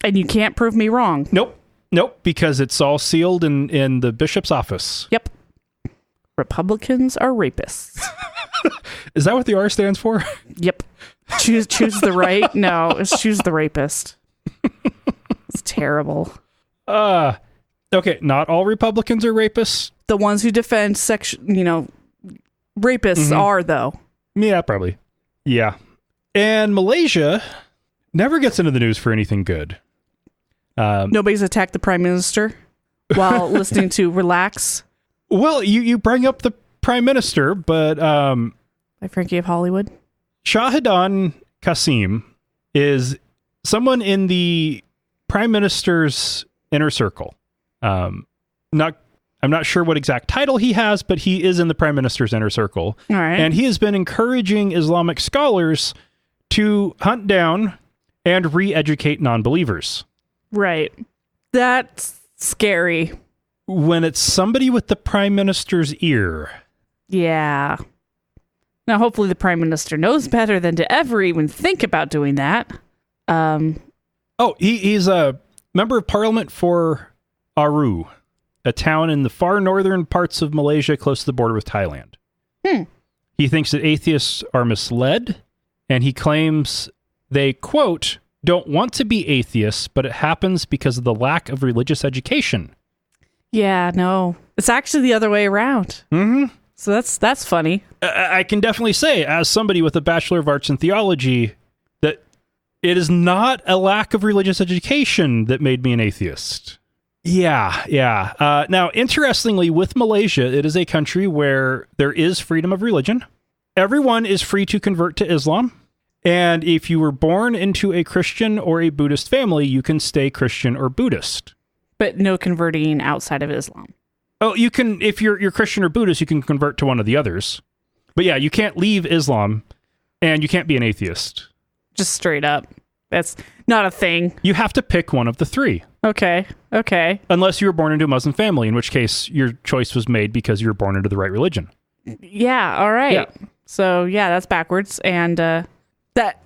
And you can't prove me wrong. Nope, because it's all sealed in the bishop's office. Yep. Republicans are rapists. Is that what the R stands for? Yep. Choose the right. No, it's choose the rapist. It's terrible. Okay, not all Republicans are rapists. The ones who defend rapists are, though. Yeah, probably. Yeah. And Malaysia never gets into the news for anything good. Nobody's attacked the prime minister while listening to Relax. Well, you bring up the prime minister, but... by Frankie of Hollywood. Shahidan Qasim is someone in the prime minister's inner circle. I'm not sure what exact title he has, but he is in the prime minister's inner circle. All right. And he has been encouraging Islamic scholars to hunt down and re-educate non-believers. Right. That's scary. When it's somebody with the prime minister's ear. Yeah. Now, hopefully the prime minister knows better than to ever even think about doing that. He's a member of parliament for Aru, a town in the far northern parts of Malaysia close to the border with Thailand. He thinks that atheists are misled, and he claims they, quote, don't want to be atheists, but it happens because of the lack of religious education. Yeah, no. It's actually the other way around. Mm-hmm. So that's funny. I can definitely say, as somebody with a Bachelor of Arts in Theology, that it is not a lack of religious education that made me an atheist. Yeah. Now, interestingly, with Malaysia, it is a country where there is freedom of religion. Everyone is free to convert to Islam. And if you were born into a Christian or a Buddhist family, you can stay Christian or Buddhist. But no converting outside of Islam. Oh, you can, if you're Christian or Buddhist, you can convert to one of the others. But yeah, you can't leave Islam, and you can't be an atheist. Just straight up. That's not a thing. You have to pick one of the three. Okay. Unless you were born into a Muslim family, in which case your choice was made because you were born into the right religion. Yeah, all right. Yeah. So, yeah, that's backwards. And that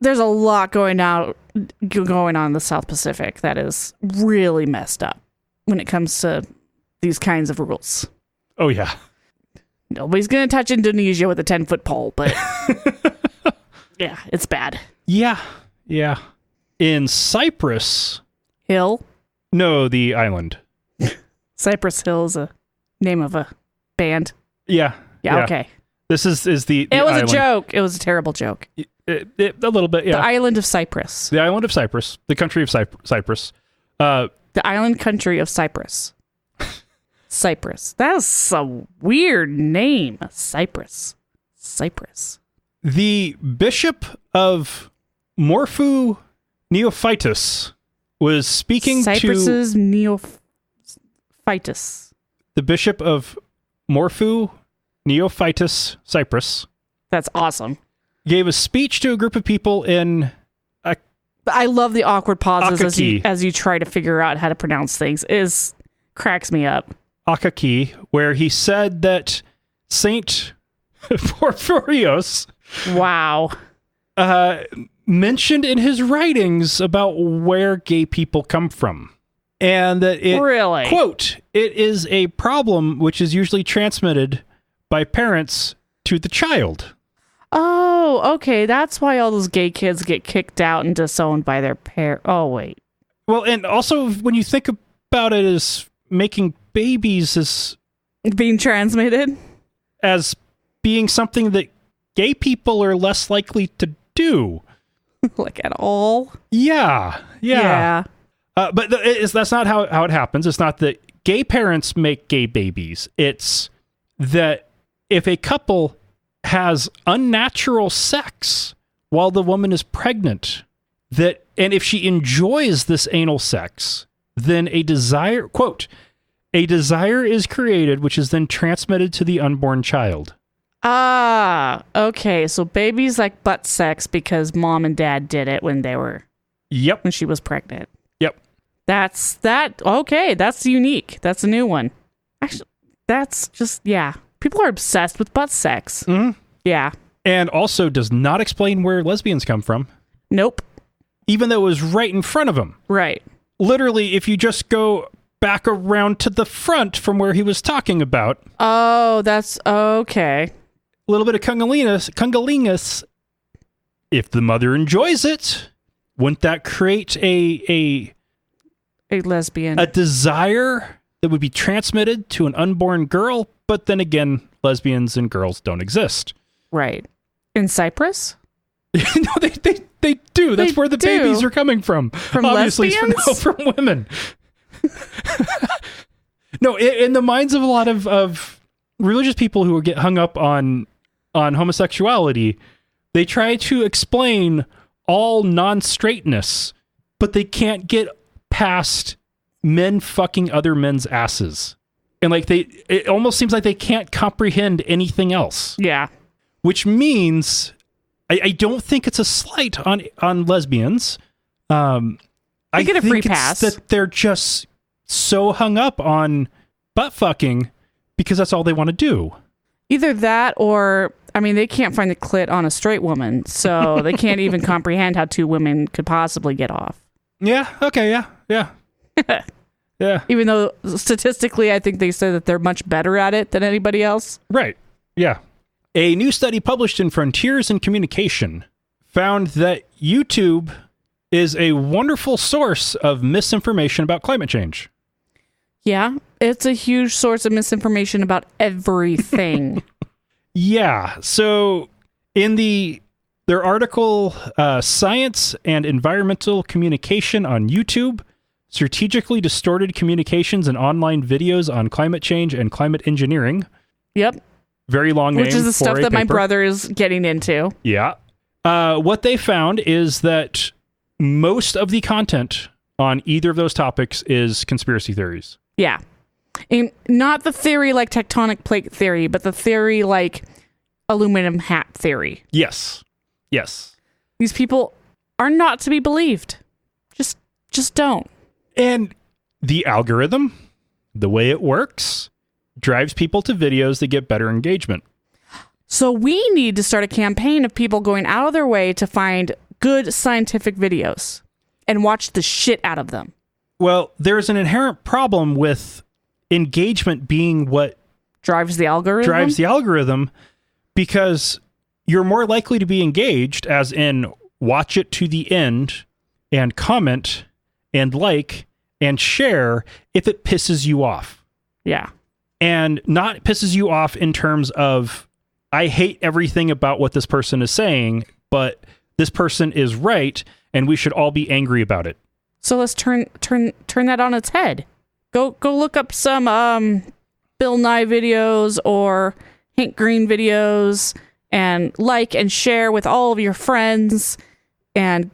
there's a lot going on in the South Pacific that is really messed up when it comes to these kinds of rules. Oh, yeah. Nobody's going to touch Indonesia with a 10-foot pole, but yeah, it's bad. Yeah. Yeah. In Cyprus. Hill? No, the island. Cypress Hill is a name of a band. Yeah. Yeah, okay. This is the It was island. a joke. It was a terrible joke. A little bit, yeah. The island of Cyprus. The island of Cyprus. The country of Cyprus. The island country of Cyprus. Cyprus. That's a weird name. Cyprus. The bishop of Morphu Neophytus was speaking Cyprus's Neophytus. The bishop of Morphu Neophytus, Cyprus. That's awesome. Gave a speech to a group of people in... I love the awkward pauses Akaki. as you try to figure out how to pronounce things. Cracks me up. Akaki, where he said that Saint Porphyrios Wow. mentioned in his writings about where gay people come from. And that it, really? quote, it is a problem which is usually transmitted by parents to the child. Oh, okay. That's why all those gay kids get kicked out and disowned by their parents. Oh, wait. Well, and also when you think about it as making babies as being transmitted as being something that gay people are less likely to do. Like at all? Yeah. But that's not how it happens. It's not that gay parents make gay babies. It's that if a couple has unnatural sex while the woman is pregnant, and if she enjoys this anal sex, then a desire, quote, a desire is created, which is then transmitted to the unborn child. Ah, okay. So babies like butt sex because mom and dad did it when Yep. when she was pregnant. Yep. Okay, that's unique. That's a new one. Actually, that's just, yeah. People are obsessed with butt sex. Mm-hmm. Yeah. And also does not explain where lesbians come from. Nope. Even though it was right in front of him. Right. Literally, if you just go back around to the front from where he was talking about. Oh, that's okay. A little bit of cunnilingus. If the mother enjoys it, wouldn't that create a lesbian, a desire that would be transmitted to an unborn girl? But then again, lesbians and girls don't exist. Right. In Cyprus? No, they do. That's where the babies are coming from. From obviously, lesbians? from women. No, in the minds of a lot of religious people who get hung up on homosexuality, they try to explain all non-straightness, but they can't get past men fucking other men's asses. And like it almost seems like they can't comprehend anything else. Yeah. Which means I don't think it's a slight on lesbians. I get a think free it's pass. that they're just so hung up on butt fucking because that's all they want to do. Either that or, I mean, they can't find the clit on a straight woman, so they can't even comprehend how two women could possibly get off. Yeah. Okay. Yeah. Yeah. Even though statistically, I think they say that they're much better at it than anybody else. Right. Yeah. A new study published in Frontiers in Communication found that YouTube is a wonderful source of misinformation about climate change. Yeah, it's a huge source of misinformation about everything. Yeah. So in their article, Science and Environmental Communication on YouTube, strategically distorted communications and online videos on climate change and climate engineering. Yep. Very long name. Which is the stuff that my paper. brother is getting into. Yeah. What they found is that most of the content on either of those topics is conspiracy theories. Yeah. And not the theory like tectonic plate theory, but the theory like aluminum hat theory. Yes. These people are not to be believed. Just don't. And the algorithm, the way it works, drives people to videos that get better engagement. So we need to start a campaign of people going out of their way to find good scientific videos and watch the shit out of them. Well, there's an inherent problem with engagement being what drives the algorithm, because you're more likely to be engaged, as in watch it to the end and comment and like and share, if it pisses you off. Yeah. And not pisses you off in terms of, I hate everything about what this person is saying, but this person is right and we should all be angry about it. So let's turn that on its head. Go look up some Bill Nye videos or Hank Green videos and like and share with all of your friends and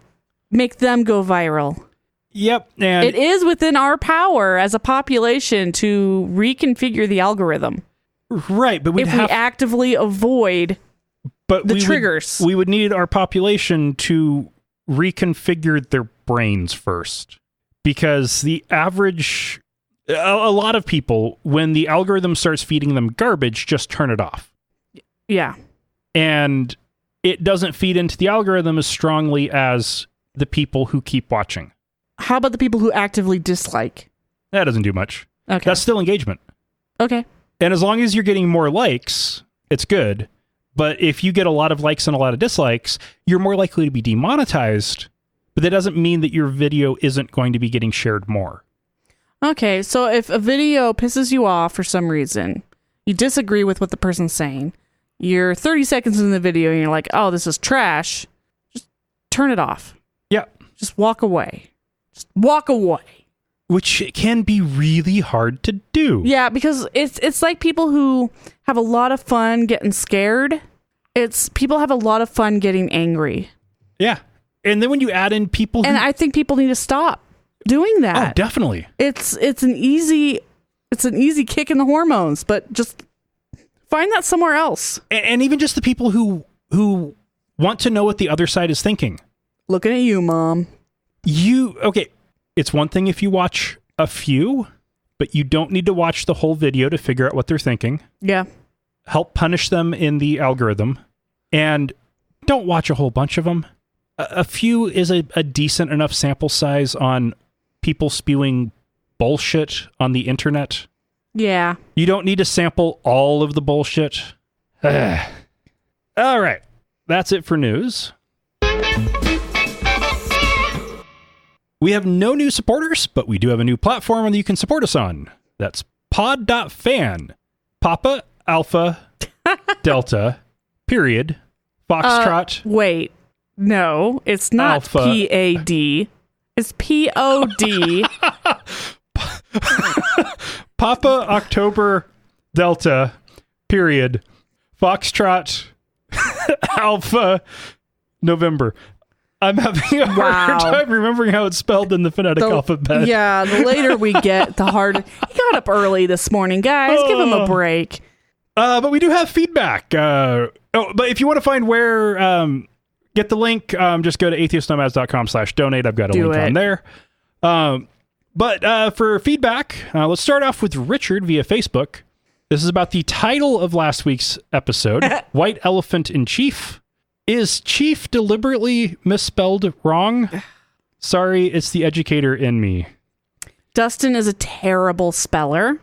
make them go viral. Yep. And it is within our power as a population to reconfigure the algorithm. Right, but we actively avoid the triggers. We would need our population to reconfigure their brains first, because a lot of people, when the algorithm starts feeding them garbage, just turn it off. Yeah. And it doesn't feed into the algorithm as strongly as the people who keep watching. How about the people who actively dislike? That doesn't do much. Okay. That's still engagement. Okay. And as long as you're getting more likes, it's good. But if you get a lot of likes and a lot of dislikes, you're more likely to be demonetized. But that doesn't mean that your video isn't going to be getting shared more. Okay, so if a video pisses you off for some reason, you disagree with what the person's saying, you're 30 seconds in the video and you're like, oh, this is trash, just turn it off. Yeah. Just walk away. Just walk away. Which can be really hard to do. Yeah, because it's like people who have a lot of fun getting scared. People have a lot of fun getting angry. Yeah. And then when you add in people and I think people need to stop doing that. Oh, definitely. It's an easy kick in the hormones, but just find that somewhere else. And even just the people who want to know what the other side is thinking. Looking at you, Mom. Okay, it's one thing if you watch a few, but you don't need to watch the whole video to figure out what they're thinking. Yeah. Help punish them in the algorithm. And don't watch a whole bunch of them. A few is a decent enough sample size on people spewing bullshit on the internet. Yeah. You don't need to sample all of the bullshit. All right. That's it for news. We have no new supporters, but we do have a new platform that you can support us on. That's pod.fan. Papa, Alpha, Delta, period, Foxtrot. Wait. No, it's not Alpha. PAD. It's POD. Papa, October, Delta, period, Foxtrot, Alpha, November. I'm having a hard time remembering how it's spelled in the phonetic alphabet. Yeah, the later we get, the harder. He got up early this morning, guys. Give him a break. But we do have feedback. But if you want to find where, get the link, just go to atheistnomads.com/donate. I've got a link on there. But for feedback, let's start off with Richard via Facebook. This is about the title of last week's episode, White Elephant in Chief. Is chief deliberately misspelled wrong? Sorry, it's the educator in me. Dustin is a terrible speller.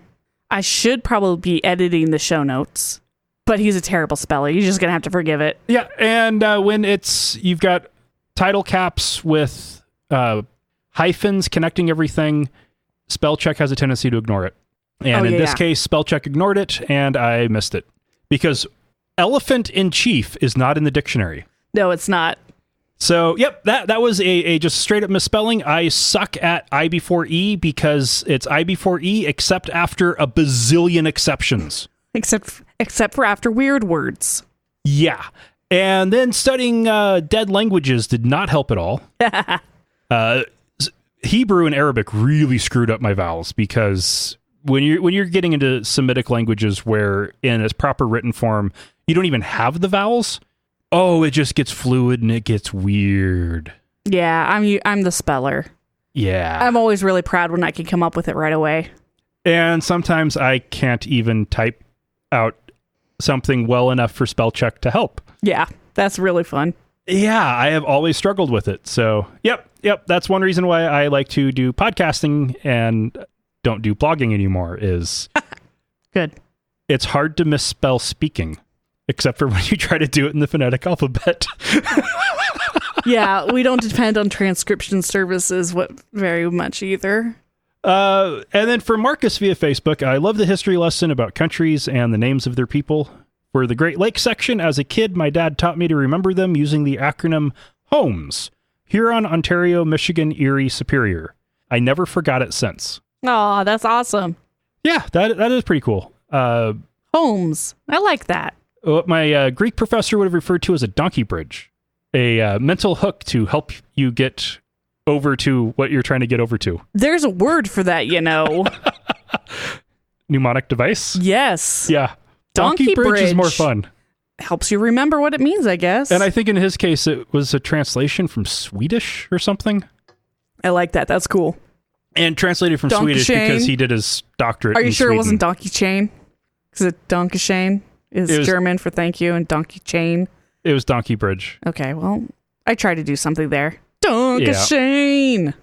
I should probably be editing the show notes, but he's a terrible speller. You're just going to have to forgive it. Yeah, and when you've got title caps with hyphens connecting everything, spell check has a tendency to ignore it. And in this case, spell check ignored it, and I missed it. Because elephant in chief is not in the dictionary. No, it's not. So, yep, that was a just straight up misspelling. I suck at I before E because it's I before E except after a bazillion exceptions. Except for after weird words. Yeah. And then studying dead languages did not help at all. Hebrew and Arabic really screwed up my vowels because when you're getting into Semitic languages where in its proper written form you don't even have the vowels, it just gets fluid and it gets weird. Yeah, I'm the speller. Yeah. I'm always really proud when I can come up with it right away. And sometimes I can't even type out something well enough for spell check to help. Yeah, that's really fun. Yeah, I have always struggled with it. So, yep. That's one reason why I like to do podcasting and don't do blogging anymore is good. It's hard to misspell speaking, except for when you try to do it in the phonetic alphabet. Yeah, we don't depend on transcription services very much either. And then for Marcus via Facebook, I love the history lesson about countries and the names of their people. For the Great Lakes section, as a kid, my dad taught me to remember them using the acronym HOMES. Huron, Ontario, Michigan, Erie, Superior. I never forgot it since. Oh, that's awesome. Yeah, that is pretty cool. Homes. I like that. What my Greek professor would have referred to as a donkey bridge. A mental hook to help you get over to what you're trying to get over to. There's a word for that, you know. Mnemonic device? Yes. Yeah. Donkey bridge is more fun. Helps you remember what it means, I guess. And I think in his case, it was a translation from Swedish or something. I like that. That's cool. And translated from Donkey Swedish chain. because he did his doctorate Are you in sure Sweden. it wasn't donkey chain? Because donkey chain is German for thank you, and donkey chain. It was donkey bridge. Okay, well, I tried to do something there. Donkey chain.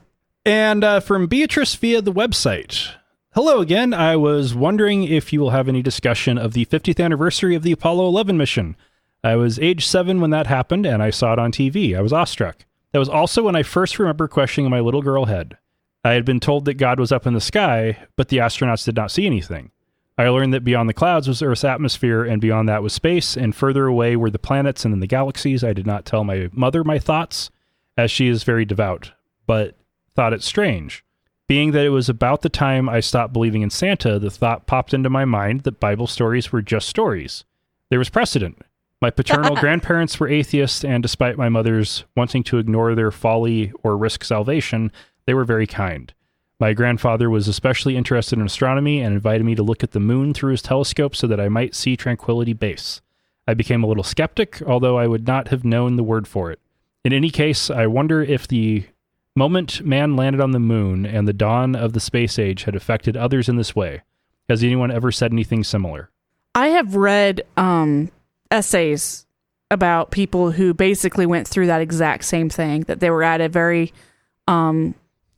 And from Beatrice via the website. Hello again. I was wondering if you will have any discussion of the 50th anniversary of the Apollo 11 mission. I was age 7 when that happened, and I saw it on TV. I was awestruck. That was also when I first remember questioning in my little girl head. I had been told that God was up in the sky, but the astronauts did not see anything. I learned that beyond the clouds was Earth's atmosphere, and beyond that was space, and further away were the planets and then the galaxies. I did not tell my mother my thoughts, as she is very devout, but thought it strange. Being that it was about the time I stopped believing in Santa, the thought popped into my mind that Bible stories were just stories. There was precedent. My paternal grandparents were atheists, and despite my mother's wanting to ignore their folly or risk salvation, they were very kind. My grandfather was especially interested in astronomy and invited me to look at the moon through his telescope so that I might see Tranquility Base. I became a little skeptic, although I would not have known the word for it. In any case, I wonder if the moment man landed on the moon and the dawn of the space age had affected others in this way. Has anyone ever said anything similar? I have read essays about people who basically went through that exact same thing, that they were at a very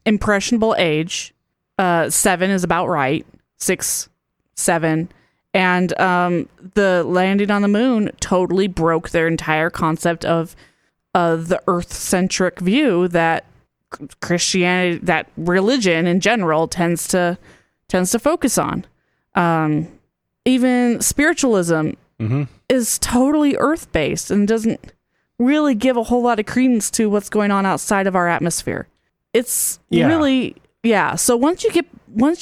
impressionable age. 7 is about right. 6, 7. And the landing on the moon totally broke their entire concept of the Earth-centric view that Christianity, that religion in general tends to focus on. Even spiritualism is totally earth-based and doesn't really give a whole lot of credence to what's going on outside of our atmosphere. It's really, So once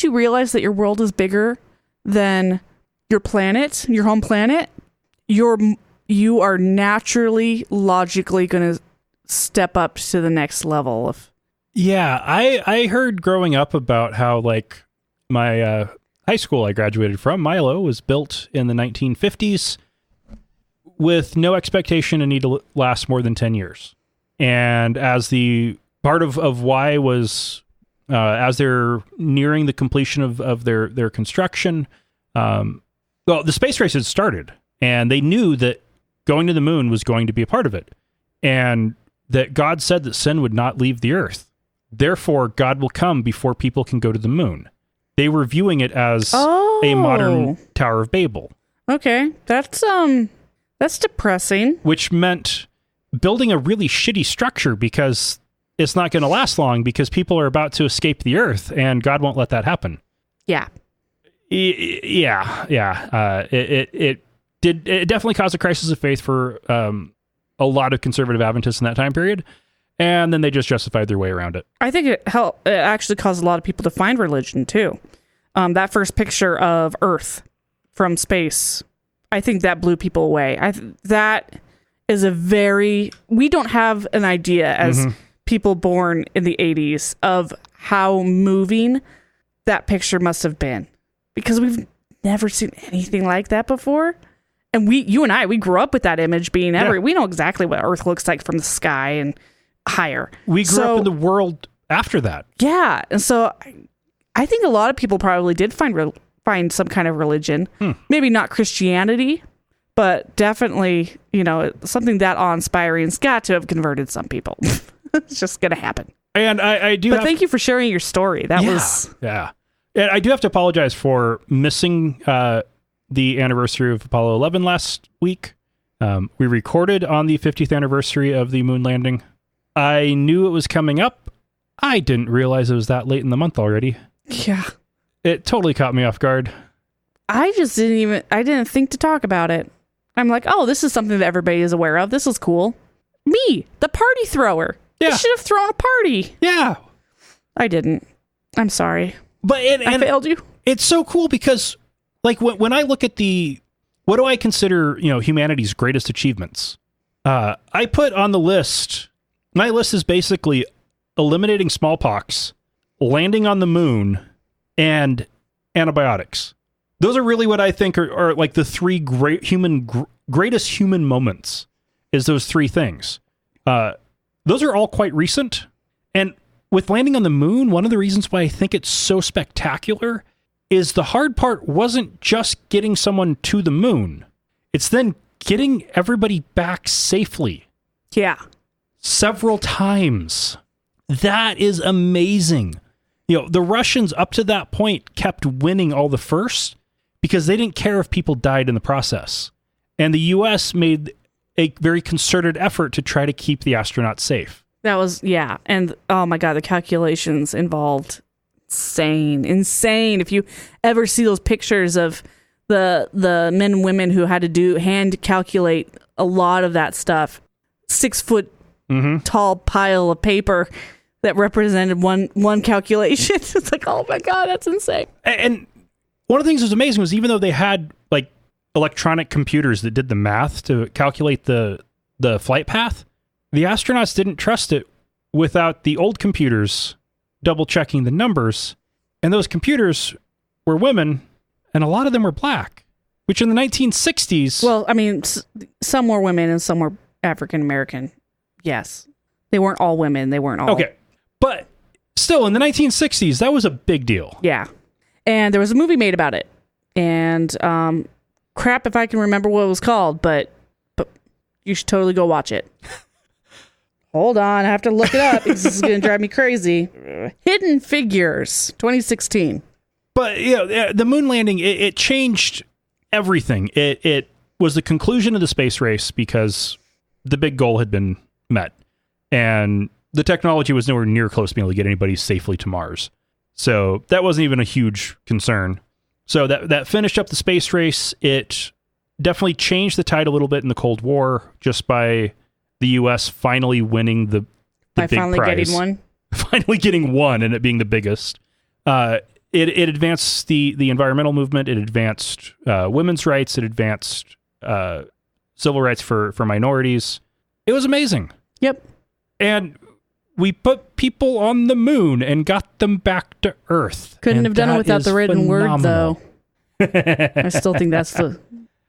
you realize that your world is bigger than your planet, your home planet, you are naturally, logically going to step up to the next level of. Yeah, I heard growing up about how, like, my high school I graduated from, Milo, was built in the 1950s with no expectation to need to last more than 10 years. And as the part of why was, as they're nearing the completion of their construction, the space race had started, and they knew that going to the moon was going to be a part of it, and that God said that sin would not leave the earth. Therefore, God will come before people can go to the moon. They were viewing it as a modern Tower of Babel. Okay, that's depressing. Which meant building a really shitty structure because it's not going to last long because people are about to escape the earth, and God won't let that happen. Yeah. Yeah. It definitely caused a crisis of faith for a lot of conservative Adventists in that time period. And then they just justified their way around it. I think it actually caused a lot of people to find religion, too. That first picture of Earth from space, I think that blew people away. That is we don't have an idea as people born in the 80s of how moving that picture must have been. Because we've never seen anything like that before. And you and I grew up with that image being we know exactly what Earth looks like from the sky and higher. We grew up in the world after that. Yeah. And so I think a lot of people probably did find some kind of religion. Maybe not Christianity, But definitely, something that awe-inspiring's got to have converted some people. It's just going to happen. And I do. But thank you for sharing your story. That was. Yeah. And I do have to apologize for missing the anniversary of Apollo 11 last week. We recorded on the 50th anniversary of the moon landing. I knew it was coming up. I didn't realize it was that late in the month already. Yeah. It totally caught me off guard. I didn't think to talk about it. I'm like, oh, this is something that everybody is aware of. This is cool. Me, the party thrower. Yeah. I should have thrown a party. Yeah. I didn't. I'm sorry. But I failed you. It's so cool because, like, when I look at what do I consider, humanity's greatest achievements? I put on the list, my list is basically eliminating smallpox, landing on the moon, and antibiotics. Those are really what I think are like the three greatest human moments, is those three things. Those are all quite recent. And with landing on the moon, one of the reasons why I think it's so spectacular is the hard part wasn't just getting someone to the moon. It's then getting everybody back safely. Yeah. Several times. That is amazing. The Russians up to that point kept winning all the firsts because they didn't care if people died in the process. And the U.S. made a very concerted effort to try to keep the astronauts safe. That was, yeah. And, oh my God, the calculations involved. Insane. If you ever see those pictures of the men and women who had to hand calculate a lot of that stuff, 6 foot tall pile of paper that represented one calculation. It's like, oh my God, that's insane. And one of the things that was amazing was even though they had like electronic computers that did the math to calculate the flight path, the astronauts didn't trust it without the old computers double checking the numbers. And those computers were women, and a lot of them were black, which in the 1960s. Well, I mean, some were women and some were African American. Yes. They weren't all women. They weren't all. Okay. But still, in the 1960s, that was a big deal. Yeah. And there was a movie made about it. And crap if I can remember what it was called, but you should totally go watch it. Hold on, I have to look it up because this is going to drive me crazy. Hidden Figures, 2016. But the moon landing, it changed everything. It was the conclusion of the space race because the big goal had been met, and the technology was nowhere near close to being able to get anybody safely to Mars. So that wasn't even a huge concern. So that finished up the space race. It definitely changed the tide a little bit in the Cold War just by the U.S. finally winning the big finally prize. Getting one. Finally getting one, and it being the biggest. It advanced the environmental movement. It advanced women's rights. It advanced civil rights for minorities. It was amazing. Yep. And we put people on the moon and got them back to Earth. Couldn't have done it without the written word, though. I still think that's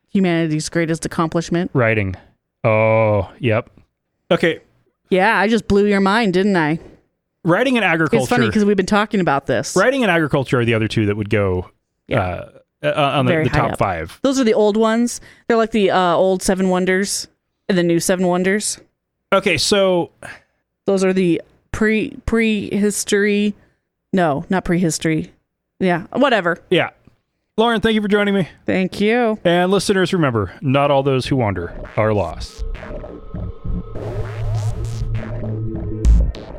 humanity's greatest accomplishment. Writing. Oh, yep. Okay. Yeah, I just blew your mind, didn't I? Writing and agriculture. It's funny because we've been talking about this. Writing and agriculture are the other two that would go on the top 5. Those are the old ones. They're like the old 7 Wonders and the new 7 Wonders. Okay, so those are the prehistory. No, not prehistory. Yeah, whatever. Yeah. Lauren, thank you for joining me. Thank you. And listeners, remember, not all those who wander are lost.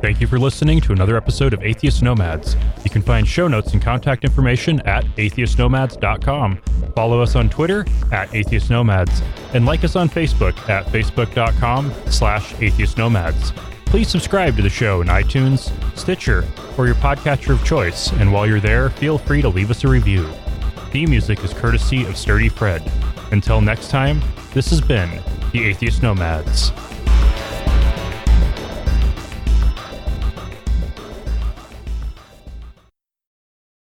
Thank you for listening to another episode of Atheist Nomads. You can find show notes and contact information at atheistnomads.com. Follow us on Twitter at Atheist Nomads, and like us on Facebook at facebook.com/atheistnomads. Please subscribe to the show in iTunes, Stitcher, or your podcatcher of choice, and while you're there, feel free to leave us a review. Theme music is courtesy of Sturdy Fred. Until next time, this has been the Atheist Nomads.